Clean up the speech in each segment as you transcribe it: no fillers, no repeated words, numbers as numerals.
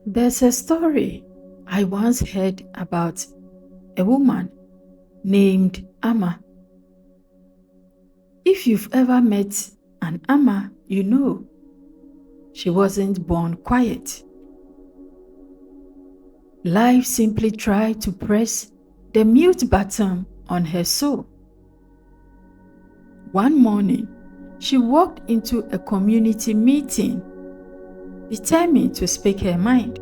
There's a story I once heard about a woman named Amma. If you've ever met an Amma, you know she wasn't born quiet. Life simply tried to press the mute button on her soul. One morning, she walked into a community meeting, determined to speak her mind.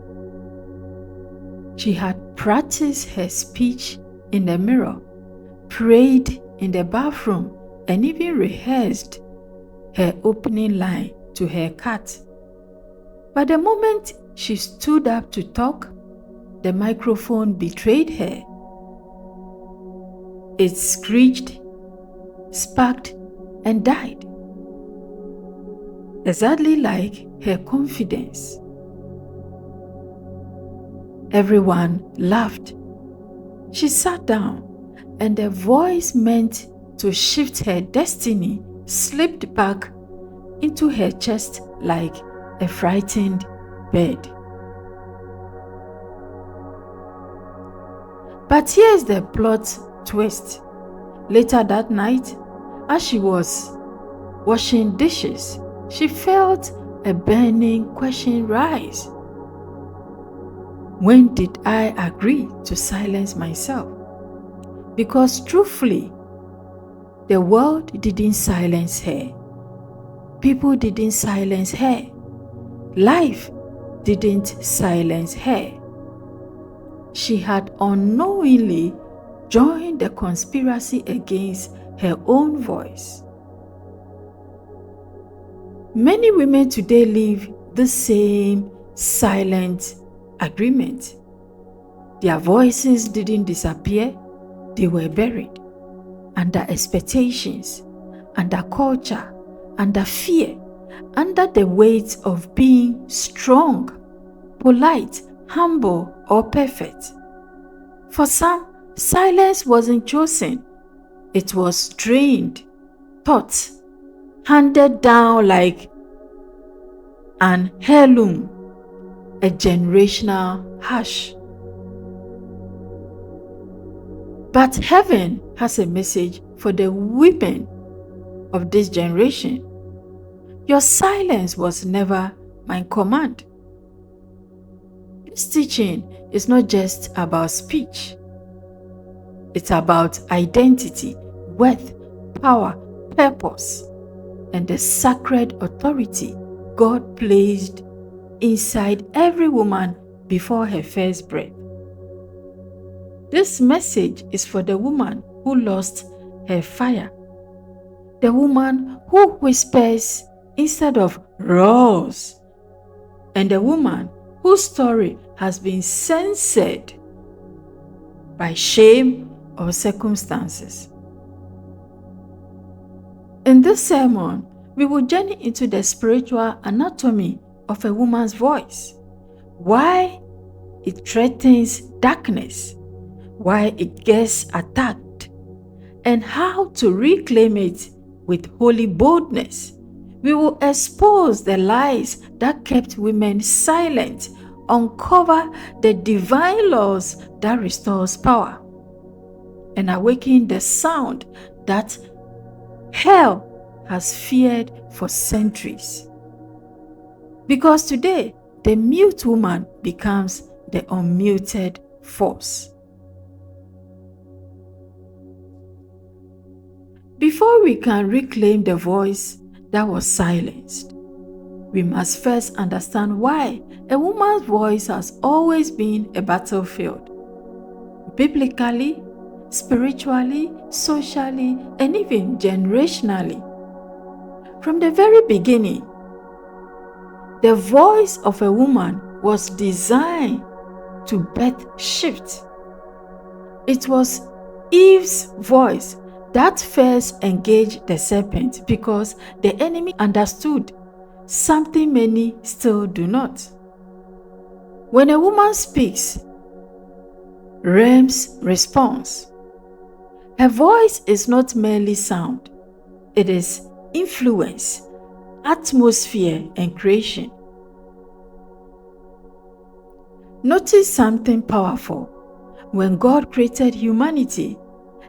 She had practiced her speech in the mirror, prayed in the bathroom, and even rehearsed her opening line to her cat. But the moment she stood up to talk, the microphone betrayed her. It screeched, sparked, and died. Exactly like her confidence. Everyone laughed. She sat down, and the voice meant to shift her destiny slipped back into her chest like a frightened bird. But here's the plot twist. Later that night, as she was washing dishes, she felt a burning question rise. When did I agree to silence myself? Because truthfully, the world didn't silence her. People didn't silence her. Life didn't silence her. She had unknowingly joined the conspiracy against her own voice. Many women today live the same silent agreement. Their voices didn't disappear, they were buried under expectations, under culture, under fear, under the weight of being strong, polite, humble, or perfect. For some, silence wasn't chosen, it was trained, taught, handed down like an heirloom, a generational hush. But heaven has a message for the women of this generation. Your silence was never my command. This teaching is not just about speech. It's about identity, worth, power, purpose, and the sacred authority God placed inside every woman before her first breath. This message is for the woman who lost her fire, the woman who whispers instead of roars, and the woman whose story has been censored by shame or circumstances. In this sermon, we will journey into the spiritual anatomy of a woman's voice, why it threatens darkness, why it gets attacked, and how to reclaim it with holy boldness. We will expose the lies that kept women silent, uncover the divine laws that restores power, and awaken the sound that hell has feared for centuries. Because today, the mute woman becomes the unmuted force. Before we can reclaim the voice that was silenced, we must first understand why a woman's voice has always been a battlefield. Biblically, spiritually, socially, and even generationally. From the very beginning, the voice of a woman was designed to birth shift. It was Eve's voice that first engaged the serpent because the enemy understood something many still do not. When a woman speaks, realms responds. Her voice is not merely sound, it is influence, atmosphere, and creation. Notice something powerful. When God created humanity,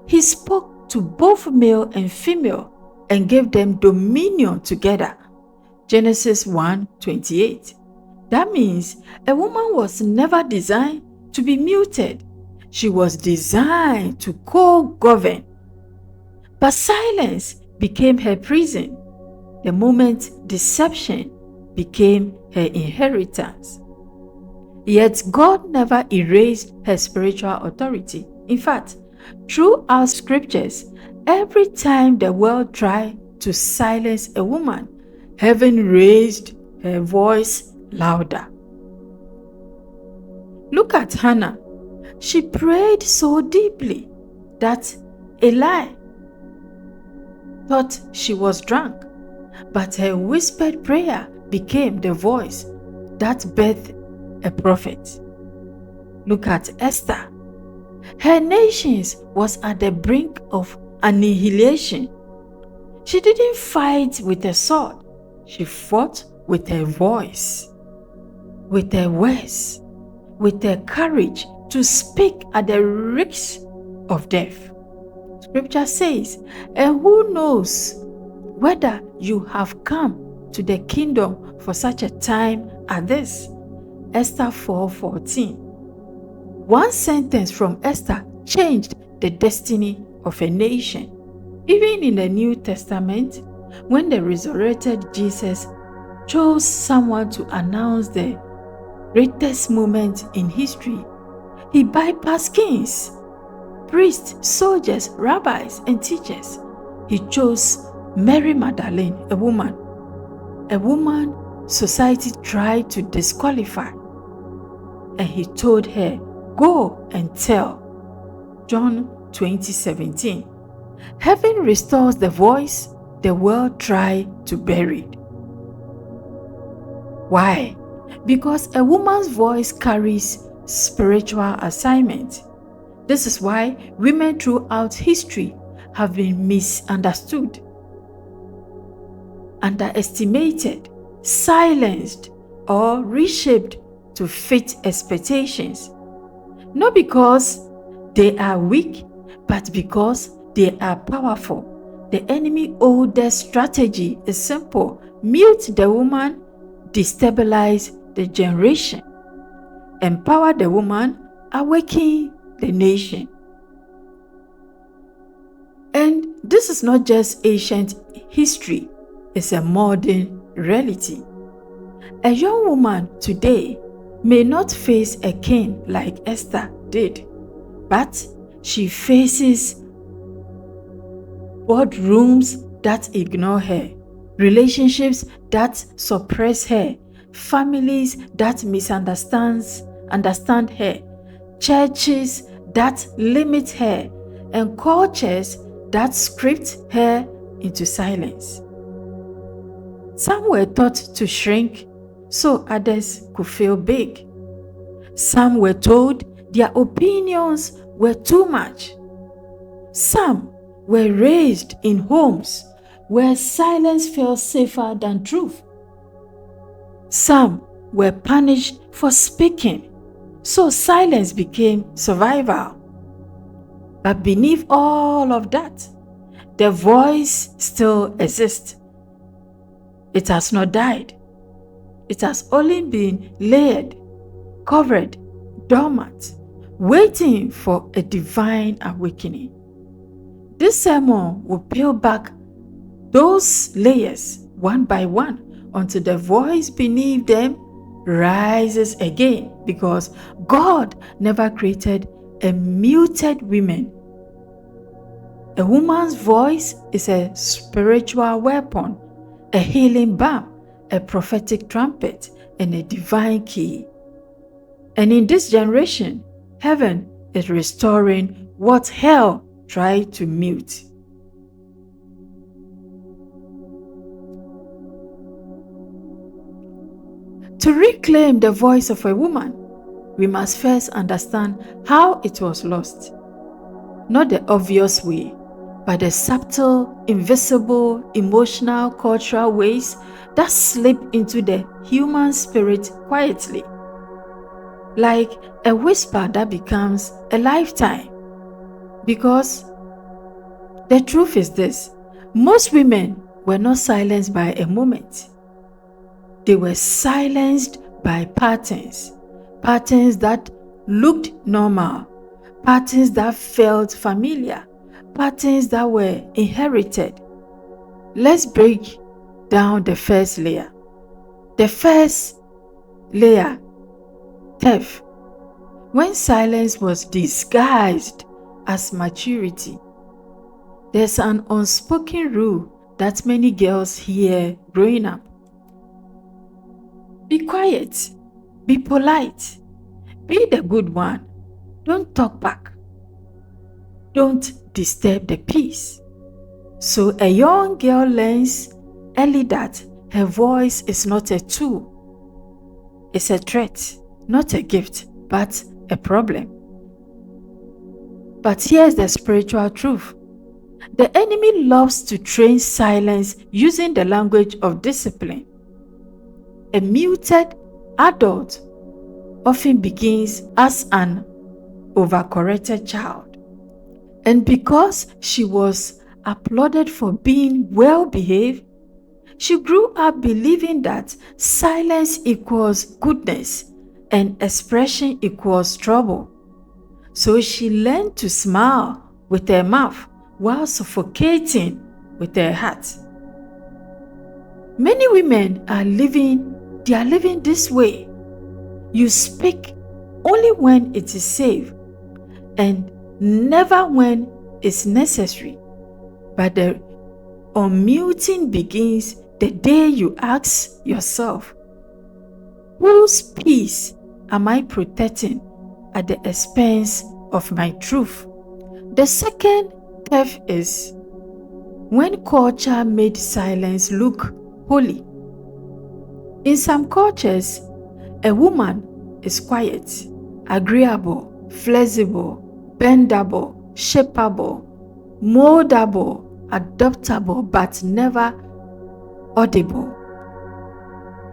He spoke to both male and female and gave them dominion together. Genesis 1:28. That means a woman was never designed to be muted. She was designed to co-govern. But silence became her prison the moment deception became her inheritance. Yet God never erased her spiritual authority. In fact, throughout scriptures, every time the world tried to silence a woman, heaven raised her voice louder. Look at Hannah. She prayed so deeply that Eli thought she was drunk, but her whispered prayer became the voice that birthed a prophet. Look at Esther. Her nation was at the brink of annihilation. She didn't fight with a sword. She fought with her voice, with her words, with her courage to speak at the risk of death. Scripture says, and who knows whether you have come to the kingdom for such a time as this? Esther 4:14. One sentence from Esther changed the destiny of a nation. Even in the New Testament, when the resurrected Jesus chose someone to announce the greatest moment in history, He bypassed kings, priests, soldiers, rabbis, and teachers. He chose Mary Magdalene, a woman society tried to disqualify. And He told her, go and tell. John 20:17. Heaven restores the voice the world tried to bury. Why? Because a woman's voice carries spiritual assignment. This is why women throughout history have been misunderstood, underestimated, silenced, or reshaped to fit expectations. Not because they are weak, but because they are powerful. The enemy's oldest strategy is simple: mute the woman, destabilize the generation, empower the woman, awaken the nation. And this is not just ancient history, it's a modern reality. A young woman today may not face a king like Esther did, but she faces boardrooms that ignore her, relationships that suppress her, families that understand her, churches that limit her, and cultures that script her into silence. Some were taught to shrink so others could feel big. Some were told their opinions were too much. Some were raised in homes where silence felt safer than truth. Some were punished for speaking, so silence became survival. But beneath all of that, the voice still exists. It has not died. It has only been layered, covered, dormant, waiting for a divine awakening. This sermon will peel back those layers one by one until the voice beneath them rises again, because God never created a muted woman. A woman's voice is a spiritual weapon, a healing balm, a prophetic trumpet, and a divine key. And in this generation, heaven is restoring what hell tried to mute. To reclaim the voice of a woman, we must first understand how it was lost. Not the obvious way, but the subtle, invisible, emotional, cultural ways that slip into the human spirit quietly. like a whisper that becomes a lifetime. Because the truth is this: most women were not silenced by a moment. They were silenced by patterns. Patterns that looked normal. Patterns that felt familiar. Patterns that were inherited. Let's break down the first layer. The first layer, theft. When silence was disguised as maturity, there's an unspoken rule that many girls hear growing up. Be quiet, be polite, be the good one, don't talk back, don't disturb the peace. So a young girl learns early that her voice is not a tool, it's a threat, not a gift, but a problem. But here's the spiritual truth. The enemy loves to train silence using the language of discipline. A muted adult often begins as an overcorrected child. And because she was applauded for being well-behaved, she grew up believing that silence equals goodness and expression equals trouble. So she learned to smile with her mouth while suffocating with her heart. Many women are living this way. You speak only when it is safe and never when it's necessary. But the unmuting begins the day you ask yourself, whose peace am I protecting at the expense of my truth? The second theft is when culture made silence look holy. In some cultures, a woman is quiet, agreeable, flexible, bendable, shapeable, moldable, adaptable, but never audible.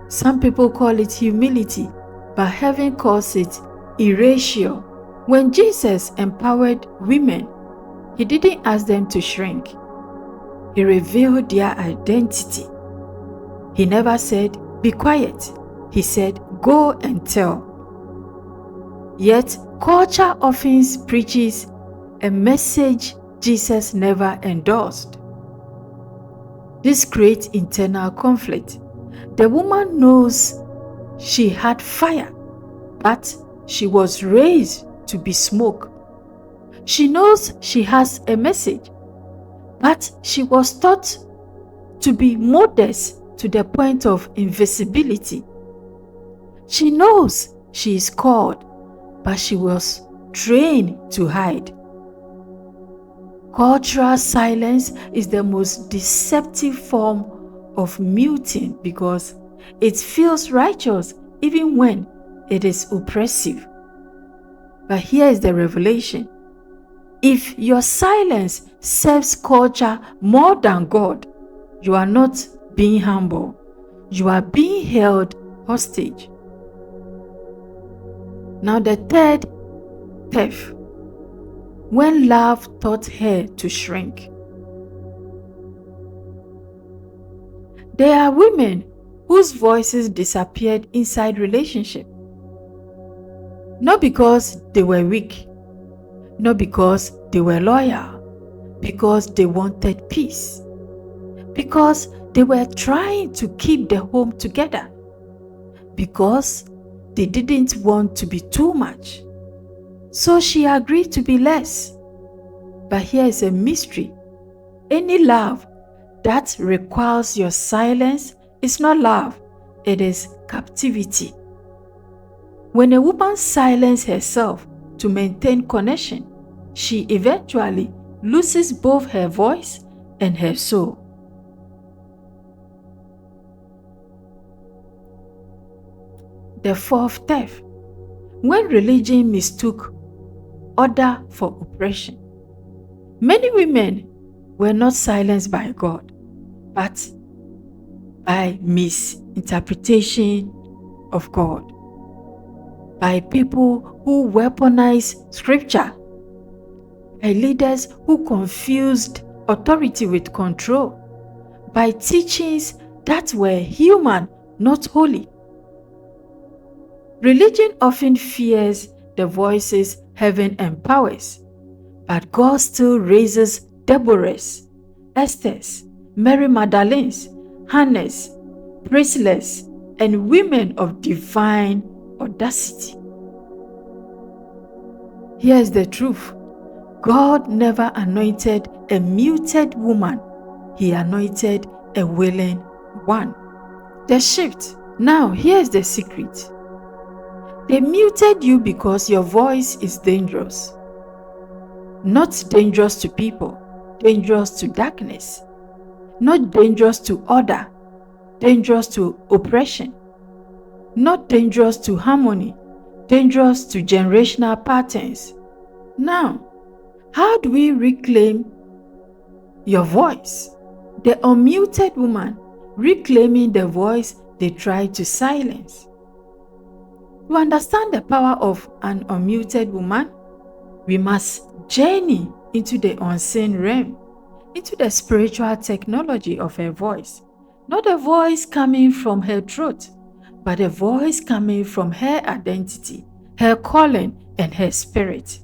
Some people call it humility, but heaven calls it erasure. When Jesus empowered women, he didn't ask them to shrink. He revealed their identity. He never said, be quiet. He said, go and tell. Yet, culture often preaches a message Jesus never endorsed. This creates internal conflict. The woman knows she had fire, but she was raised to be smoke. She knows she has a message, but she was taught to be modest to the point of invisibility. She knows she is called, but she was trained to hide. Cultural silence is the most deceptive form of muting because it feels righteous even when it is oppressive. But here is the revelation. If your silence serves culture more than God, you are not being humble. You are being held hostage. Now the third theft. When love taught her to shrink. There are women whose voices disappeared inside relationship. Not because they were weak, not because they were loyal, because they wanted peace, because they were trying to keep the home together, because they didn't want to be too much. So she agreed to be less. But here is a mystery. Any love that requires your silence is not love, it is captivity. When a woman silences herself to maintain connection, she eventually loses both her voice and her soul. The fourth theft. When religion mistook order for oppression. Many women were not silenced by God, but by misinterpretation of God. by people who weaponize scripture, by leaders who confused authority with control, by teachings that were human, not holy. Religion often fears the voices heaven empowers, but God still raises Deborahs, Esthers, Mary Magdalenes, Hannahs, Priscillas, and women of divine audacity. Here's the truth. God never anointed a muted woman. He anointed a willing one. The shift. Now, here's the secret. They muted you because your voice is dangerous. Not dangerous to people, dangerous to darkness. Not dangerous to order, dangerous to oppression. Not dangerous to harmony, dangerous to generational patterns. Now, how do we reclaim your voice? The unmuted woman reclaiming the voice they tried to silence. To understand the power of an unmuted woman, we must journey into the unseen realm, into the spiritual technology of her voice. Not a voice coming from her throat, but a voice coming from her identity, her calling, and her spirit.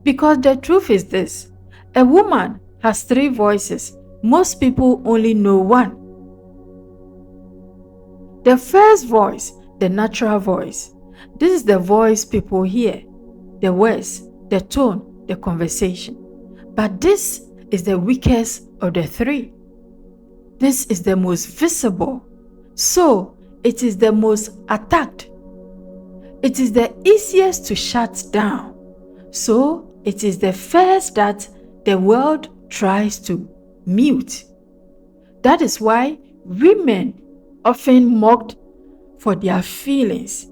Because the truth is this, a woman has 3 voices. Most people only know one. The first voice, the natural voice. This is the voice people hear, the words, the tone, the conversation. But this is the weakest of the 3. This is the most visible. So it is the most attacked. It is the easiest to shut down. So it is the first that the world tries to mute. That is why women often mocked for their feelings,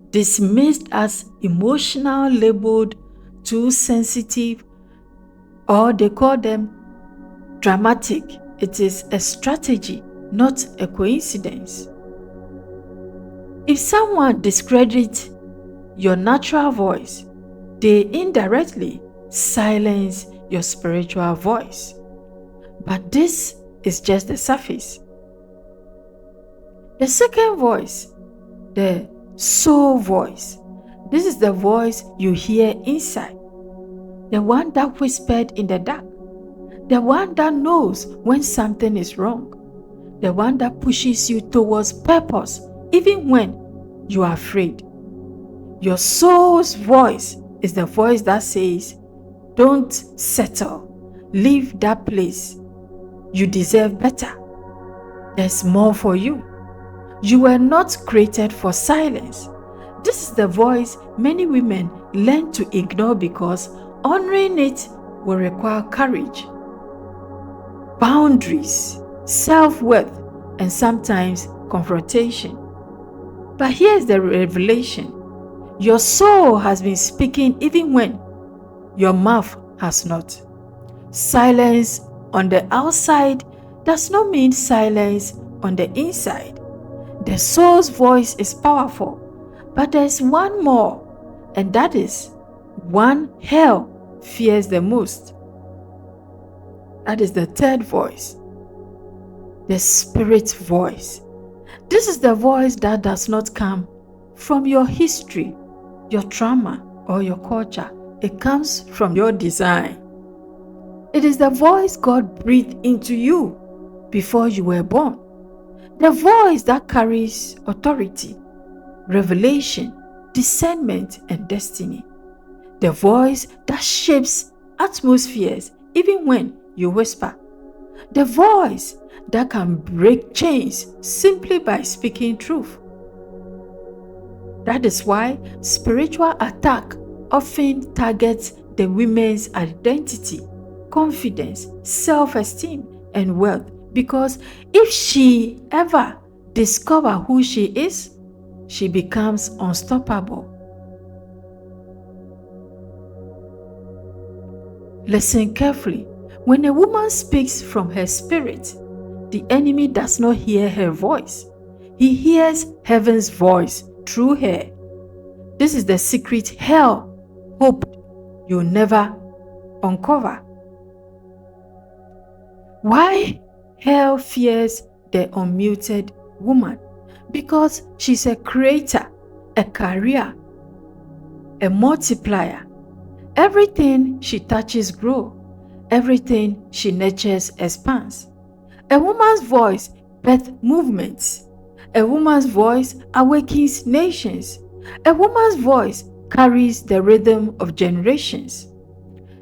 dismissed as emotional, labeled too sensitive, or they call them dramatic. It is a strategy, not a coincidence. If someone discredits your natural voice, they indirectly silence your spiritual voice. But this is just the surface. The second voice, the soul voice. This is the voice you hear inside. The one that whispered in the dark. The one that knows when something is wrong. The one that pushes you towards purpose even when you are afraid. Your soul's voice is the voice that says, don't settle. Leave that place. You deserve better. There's more for you. You were not created for silence. This is the voice many women learn to ignore because honoring it will require courage, boundaries, self-worth, and sometimes confrontation. But here's the revelation. Your soul has been speaking even when your mouth has not. Silence on the outside does not mean silence on the inside. The soul's voice is powerful, but there's one more, and that is one hell fears the most. That is the third voice, the spirit voice. This is the voice that does not come from your history, your trauma, or your culture. It comes from your design. It is the voice God breathed into you before you were born. The voice that carries authority, revelation, discernment, and destiny. The voice that shapes atmospheres even when you whisper. The voice that can break chains simply by speaking truth. That is why spiritual attack often targets the women's identity, confidence, self-esteem, and wealth. Because if she ever discovers who she is, she becomes unstoppable. Listen carefully. When a woman speaks from her spirit, the enemy does not hear her voice. He hears heaven's voice through her. This is the secret hell hoped you'll never uncover. Why hell fears the unmuted woman? Because she's a creator, a carrier, a multiplier. Everything she touches grows. Everything she nurtures expands. A woman's voice births movements. A woman's voice awakens nations. A woman's voice carries the rhythm of generations.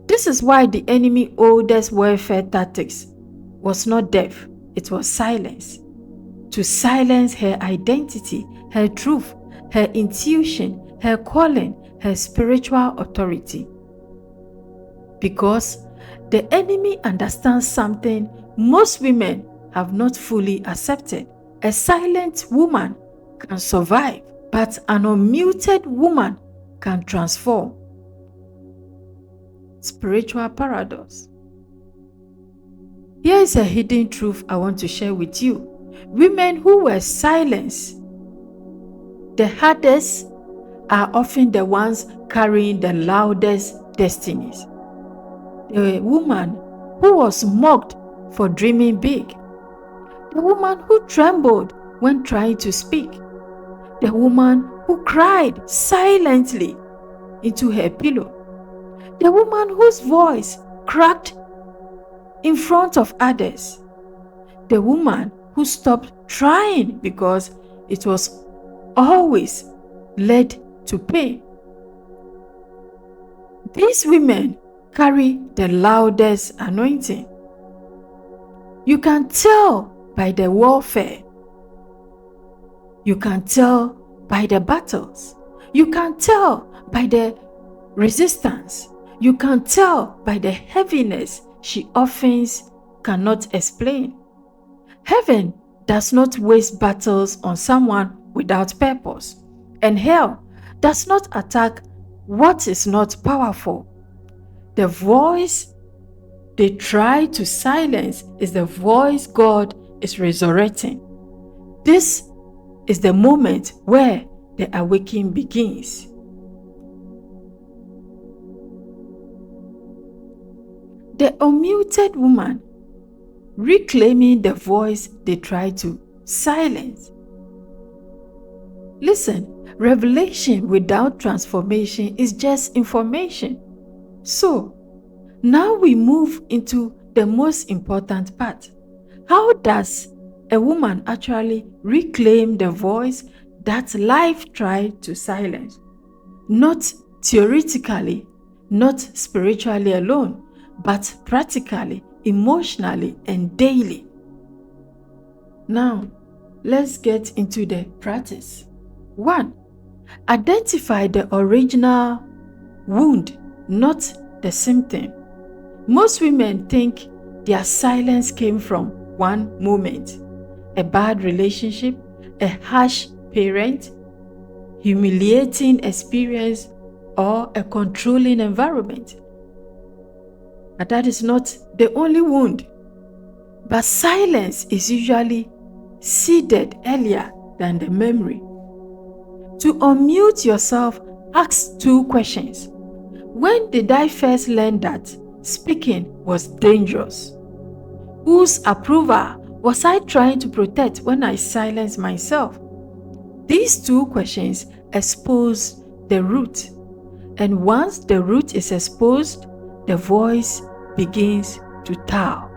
This is why the enemy's oldest warfare tactics was not death, it was silence. To silence her identity, her truth, her intuition, her calling, her spiritual authority. Because the enemy understands something most women have not fully accepted. A silent woman can survive, but an unmuted woman can transform. Spiritual paradox. Here is a hidden truth I want to share with you. Women who were silenced the hardest are often the ones carrying the loudest destinies. The woman who was mocked for dreaming big. The woman who trembled when trying to speak. The woman who cried silently into her pillow. The woman whose voice cracked in front of others. The woman who stopped trying because it was always led to pain. These women carry the loudest anointing. You can tell by the warfare. You can tell by the battles. You can tell by the resistance. You can tell by the heaviness she often cannot explain. Heaven does not waste battles on someone without purpose, and hell does not attack what is not powerful. The voice they try to silence is the voice God is resurrecting. This is the moment where the awakening begins. The unmuted woman reclaiming the voice they try to silence. Listen, revelation without transformation is just information. So, now we move into the most important part. How does a woman actually reclaim the voice that life tried to silence? Not theoretically, not spiritually alone, but practically, emotionally, and daily. Now, let's get into the practice. 1. Identify the original wound, not the symptom. Most women think their silence came from one moment: a bad relationship, a harsh parent, humiliating experience, or a controlling environment. But that is not the only wound. But silence is usually seeded earlier than the memory. To unmute yourself, ask 2 questions. When did I first learn that speaking was dangerous? Whose approval was I trying to protect when I silenced myself? These 2 questions expose the root. And once the root is exposed, the voice begins to tell.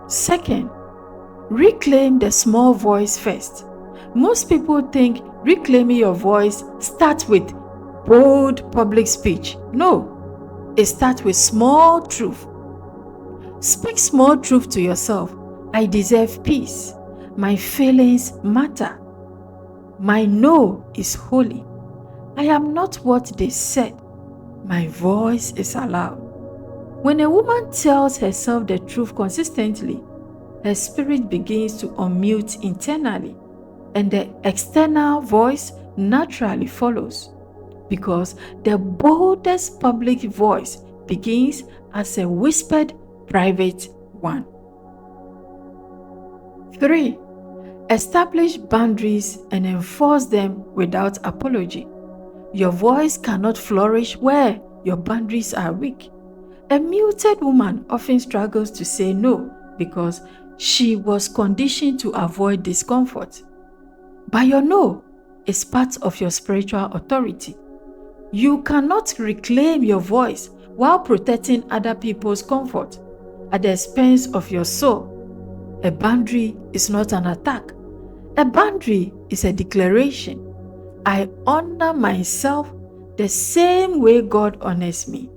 2nd, reclaim the small voice first. Most people think reclaiming your voice starts with bold public speech. No, it starts with small truth. Speak small truth to yourself. I deserve peace. My feelings matter. My no is holy. I am not what they said. My voice is allowed. When a woman tells herself the truth consistently, her spirit begins to unmute internally, and the external voice naturally follows, because the boldest public voice begins as a whispered private one. 3. Establish boundaries and enforce them without apology. Your voice cannot flourish where your boundaries are weak. A muted woman often struggles to say no because she was conditioned to avoid discomfort. But your no is part of your spiritual authority. You cannot reclaim your voice while protecting other people's comfort at the expense of your soul. A boundary is not an attack. A boundary is a declaration. I honor myself the same way God honors me.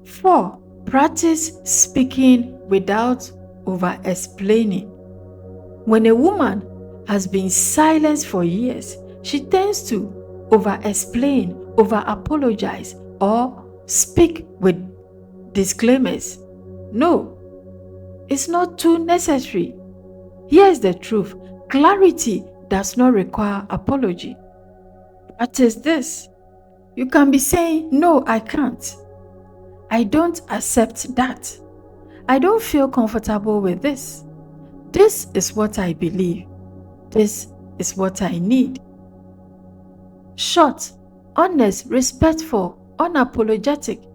4. Practice speaking without over-explaining. When a woman has been silenced for years, she tends to over-explain, over-apologize, or speak with disclaimers. No, it's not too necessary. Here's the truth. Clarity does not require apology. Practice this. You can be saying, no, I can't. I don't accept that. I don't feel comfortable with this. This is what I believe. This is what I need. Short, honest, respectful, unapologetic.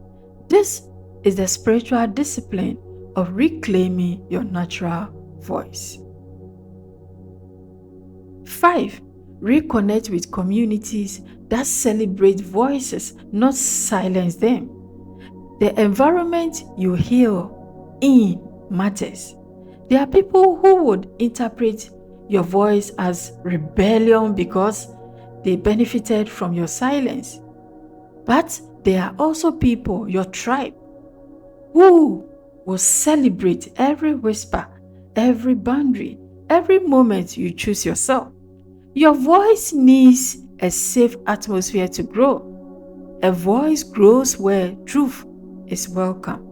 This is the spiritual discipline of reclaiming your natural voice. 5. Reconnect with communities that celebrate voices, not silence them. The environment you heal in matters. There are people who would interpret your voice as rebellion because they benefited from your silence. But there are also people, your tribe, who will celebrate every whisper, every boundary, every moment you choose yourself. Your voice needs a safe atmosphere to grow. A voice grows where truth is welcome.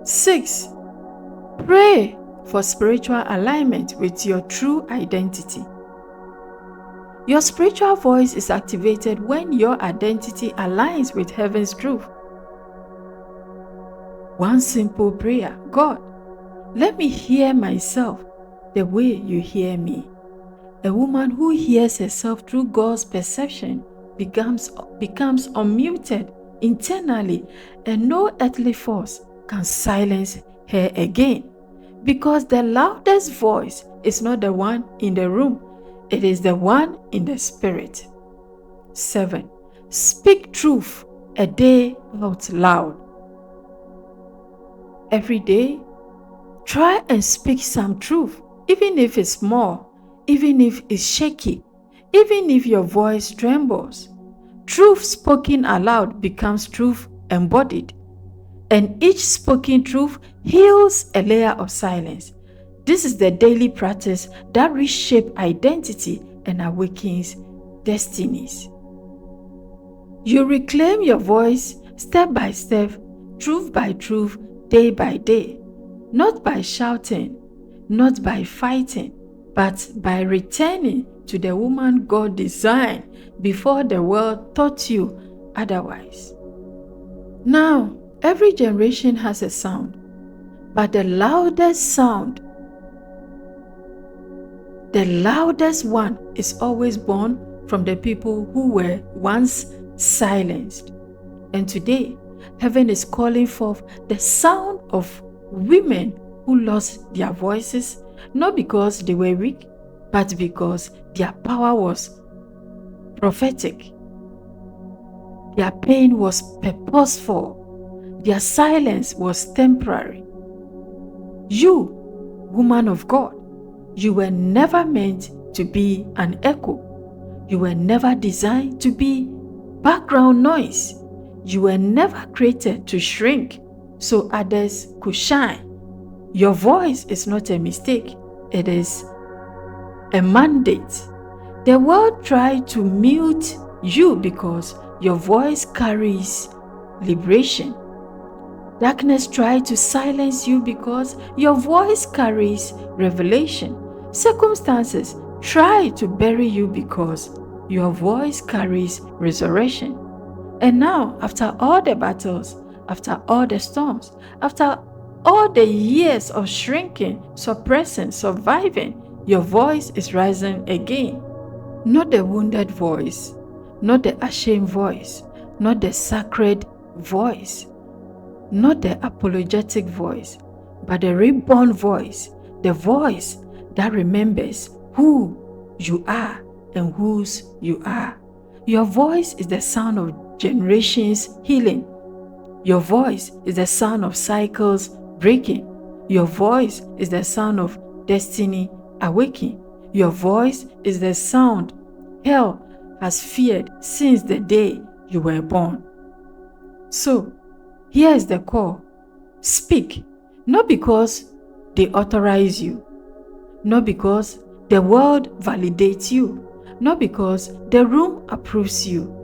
6. Pray for spiritual alignment with your true identity. Your spiritual voice is activated when your identity aligns with heaven's truth. One simple prayer: God, let me hear myself the way you hear me. A woman who hears herself through God's perception becomes unmuted internally, and no earthly force can silence her again. Because the loudest voice is not the one in the room, it is the one in the spirit. 7. Speak truth a day out loud. Every day, try and speak some truth, even if it's small, even if it's shaky, even if your voice trembles. Truth spoken aloud becomes truth embodied, and each spoken truth heals a layer of silence. This is the daily practice that reshapes identity and awakens destinies. You reclaim your voice step by step, truth by truth, day by day, not by shouting, not by fighting, but by returning to the woman God designed before the world taught you otherwise. Now, every generation has a sound, but the loudest one is always born from the people who were once silenced. And today, heaven is calling forth the sound of women who lost their voices, not because they were weak, but because their power was prophetic. Their pain was purposeful. Their silence was temporary. You, woman of God, you were never meant to be an echo. You were never designed to be background noise. You were never created to shrink so others could shine. Your voice is not a mistake. It is a mandate. The world tried to mute you because your voice carries liberation. Darkness tried to silence you because your voice carries revelation. Circumstances try to bury you because your voice carries resurrection. And now, after all the battles, after all the storms, after all the years of shrinking, suppressing, surviving, your voice is rising again. Not the wounded voice, not the ashamed voice, not the sacred voice, not the apologetic voice, but the reborn voice, the voice that remembers who you are and whose you are. Your voice is the sound of generations healing. Your voice is the sound of cycles breaking. Your voice is the sound of destiny awakening. Your voice is the sound hell has feared since the day you were born. So, here is the call. Speak, not because they authorize you, not because the world validates you, not because the room approves you.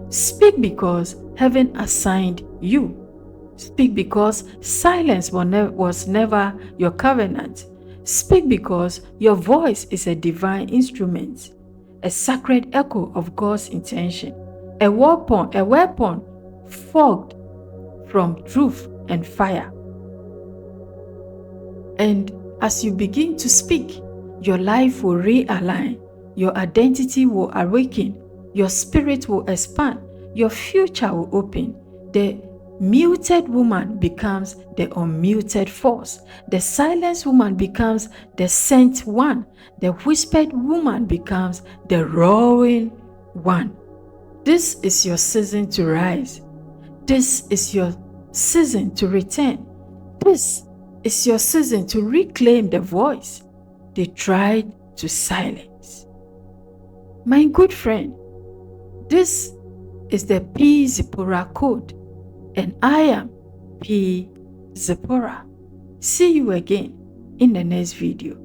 Speak because heaven assigned you. Speak because silence was never your covenant. Speak because your voice is a divine instrument, a sacred echo of God's intention, a weapon forged from truth and fire. And as you begin to speak, your life will realign, your identity will awaken, your spirit will expand, your future will open. The muted woman becomes the unmuted force. The silenced woman becomes the sent one. The whispered woman becomes the roaring one. This is your season to rise. This is your season to return. This is your season to reclaim the voice they tried to silence. My good friend, this is the ThePZipporahcode, and I am ThePZipporah. See you again in the next video.